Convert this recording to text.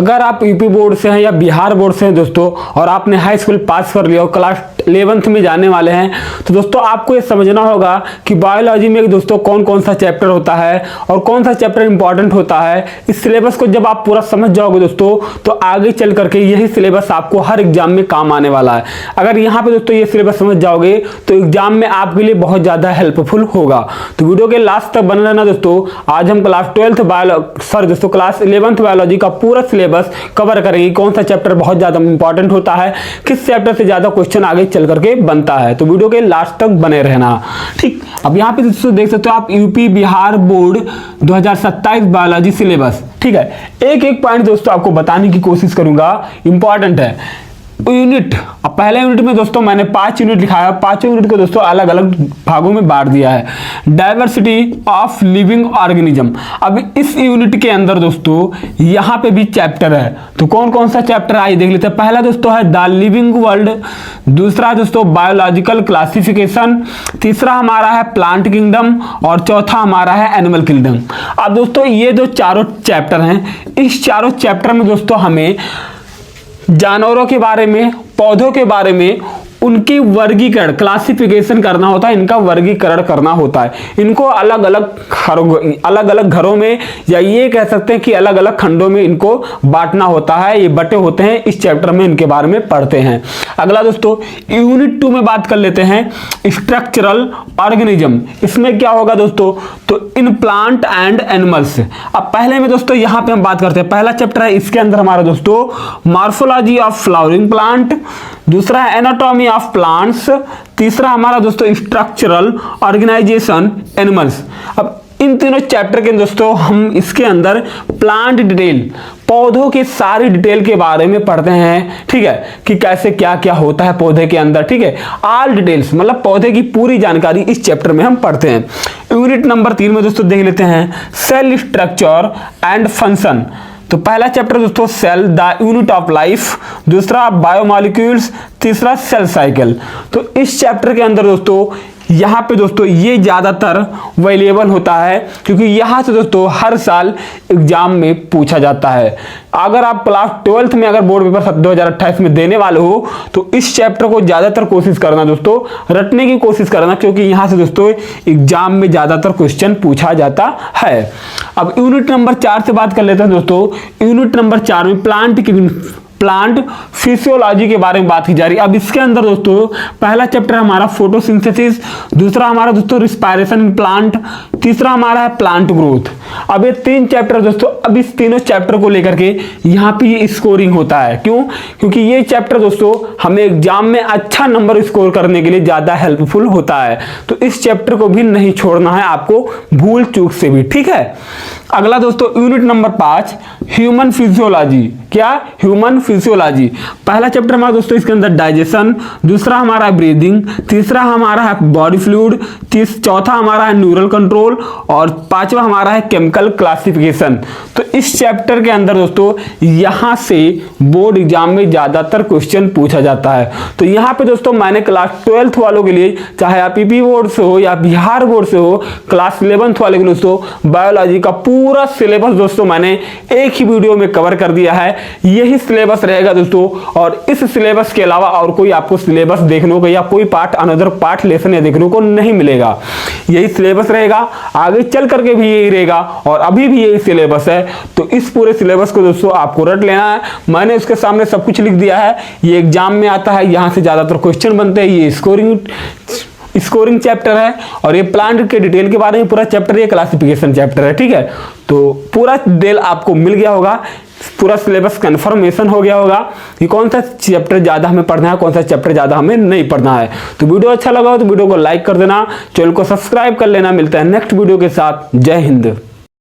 अगर आप UP board से हैं या बिहार बोर्ड से हैं दोस्तों, और आपने हाई स्कूल पास कर लिया और क्लास 11th में जाने वाले हैं, तो दोस्तों आपको ये समझना होगा कि बायोलॉजी में दोस्तों कौन कौन सा चैप्टर होता है और कौन सा चैप्टर इंपॉर्टेंट होता है। इस सिलेबस को जब आप पूरा समझ जाओगे दोस्तों, तो आगे चल करके यही सिलेबस आपको हर एग्जाम में काम आने वाला है। अगर यहाँ पे दोस्तों ये सिलेबस समझ जाओगे तो एग्जाम में आपके लिए बहुत ज्यादा हेल्पफुल होगा। तो वीडियो के लास्ट तक बने रहना दोस्तों। आज हम क्लास 11th बायोलॉजी का पूरा सिलेबस कवर करेंगे। कौन सा चैप्टर बहुत ज्यादा इंपॉर्टेंट होता है, किस चैप्टर से ज्यादा क्वेश्चन आगे चल करके बनता है। तो वीडियो के लास्ट तक बने रहना, ठीक। अब यहाँ पे दोस्तों देख सकते हो आप UP Bihar board 2027 biology syllabus, ठीक है। एक एक पॉइंट दोस्तों आपको बताने की कोशिश करूंगा, इंपॉर्टेंट है। यूनिट, अब पहले यूनिट में दोस्तों मैंने 5 यूनिट लिखा है। 5 यूनिट को दोस्तों अलग अलग भागों में बांट दिया है। Diversity of living organism. अब इस यूनिट के अंदर दोस्तों यहाँ पे भी चैप्टर है। तो कौन कौन सा चैप्टर है देख लेते हैं। पहला दोस्तों है द लिविंग वर्ल्ड, दूसरा दोस्तों बायोलॉजिकल क्लासिफिकेशन, तीसरा हमारा है प्लांट किंगडम और चौथा हमारा है एनिमल किंगडम। अब दोस्तों ये जो चारों चैप्टर हैं, इस चारों चैप्टर में दोस्तों हमें जानवरों के बारे में, पौधों के बारे में, उनकी वर्गीकरण क्लासिफिकेशन करना होता है, इनका वर्गीकरण करना होता है। इनको अलग अलग घरों में, या ये कह सकते हैं कि अलग अलग खंडों में इनको बांटना होता है। ये बटे होते हैं, इस चैप्टर में इनके बारे में पढ़ते हैं। अगला दोस्तों यूनिट 2 में बात कर लेते हैं स्ट्रक्चरल ऑर्गेनिज्म। इसमें क्या होगा दोस्तों, तो इन प्लांट एंड एनिमल्स। अब पहले में दोस्तों यहाँ पे हम बात करते हैं, पहला चैप्टर है, इसके अंदर हमारा दोस्तों मॉर्फोलॉजी ऑफ फ्लावरिंग प्लांट, दूसरा है एनाटॉमी ऑफ प्लांट्स, तीसरा हमारा दोस्तों स्ट्रक्चरल ऑर्गेनाइजेशन एनिमल्स। अब इन तीनों चैप्टर के दोस्तों हम इसके अंदर प्लांट डिटेल, पौधों की सारी डिटेल के बारे में पढ़ते हैं, ठीक है, कि कैसे क्या क्या होता है पौधे के अंदर, ठीक है। ऑल डिटेल्स मतलब पौधे की पूरी जानकारी इस चैप्टर में हम पढ़ते हैं। यूनिट नंबर 3 में दोस्तों देख लेते हैं सेल स्ट्रक्चर एंड फंक्शन। तो पहला चैप्टर दोस्तों cell the unit of life, दूसरा बायोमॉलिक्यूल्स, तीसरा सेल साइकिल। तो इस चैप्टर के अंदर दोस्तों यहाँ पे दोस्तों ये ज्यादातर वेरिएबल होता है, क्योंकि यहाँ से दोस्तों हर साल एग्जाम में पूछा जाता है। अगर आप क्लास 12th में अगर बोर्ड पेपर 2028 में देने वाले हो, तो इस चैप्टर को ज्यादातर कोशिश करना दोस्तों, रटने की कोशिश करना, क्योंकि यहाँ से दोस्तों एग्जाम में ज्यादातर क्वेश्चन पूछा जाता है। अब यूनिट नंबर 4 से बात कर लेते हैं दोस्तों। यूनिट नंबर 4 में प्लांट फिजियोलॉजी के बारे में बात की जा रही है। अब इसके अंदर दोस्तों पहला चैप्टर हमारा फोटोसिंथेसिस, दूसरा हमारा दोस्तों रिस्पायरेशन इन प्लांट, तीसरा हमारा है प्लांट ग्रोथ। अब ये 3 चैप्टर दोस्तों, अब इस तीनों चैप्टर को लेकर के यहाँ पे ये स्कोरिंग होता है। क्यों? क्योंकि ये चैप्टर दोस्तों हमें एग्जाम में अच्छा नंबर स्कोर करने के लिए ज्यादा हेल्पफुल होता है। तो इस चैप्टर को भी नहीं छोड़ना है आपको भूल चूक से भी, ठीक है। अगला दोस्तों यूनिट नंबर 5 ह्यूमन फिजियोलॉजी। क्या? Human physiology. पहला चैप्टर हमारा दोस्तों इसके अंदर डाइजेशन, दूसरा हमारा है ब्रीदिंग, तीसरा हमारा है बॉडी फ्लूइड, चौथा हमारा है न्यूरल कंट्रोल और पांचवा हमारा है केमिकल क्लासिफिकेशन। तो इस चैप्टर के अंदर दोस्तों यहाँ से बोर्ड एग्जाम में ज्यादातर क्वेश्चन पूछा जाता है। तो यहाँ पे दोस्तों मैंने क्लास 12th वालों के लिए, चाहे आप यूपी बोर्ड से हो या बिहार बोर्ड से हो, क्लास 11th वाले के लिए दोस्तों बायोलॉजी का पूरा सिलेबस दोस्तों मैंने एक ही वीडियो में कवर कर दिया है। यही सिलेबस रहेगा दोस्तों, और इस सिलेबस के अलावा और कोई आपको सिलेबस देखने को या कोई पार्ट अनदर पार्ट लेसन या देखने को नहीं मिलेगा। यही सिलेबस रहेगा, आगे चल करके भी यही रहेगा, और अभी भी यही सिलेबस है। तो इस पूरे सिलेबस को दोस्तों आपको रट लेना है। मैंने उसके सामने सब कुछ लिख दिया है, ये एग्जाम में आता है, यहां से ज्यादातर क्वेश्चन बनते हैं। ये स्कोरिंग चैप्टर है, और ये प्लांट के डिटेल के बारे में पूरा चैप्टर, ये क्लासिफिकेशन चैप्टर है, ठीक है। तो पूरा डिटेल आपको मिल गया होगा, पूरा सिलेबस कंफर्मेशन हो गया होगा कि कौन सा चैप्टर ज्यादा हमें पढ़ना है, कौन सा चैप्टर ज्यादा हमें नहीं पढ़ना है। तो वीडियो अच्छा लगा हो तो वीडियो को लाइक कर देना, चैनल को सब्सक्राइब कर लेना। मिलता है नेक्स्ट वीडियो के साथ। जय हिंद।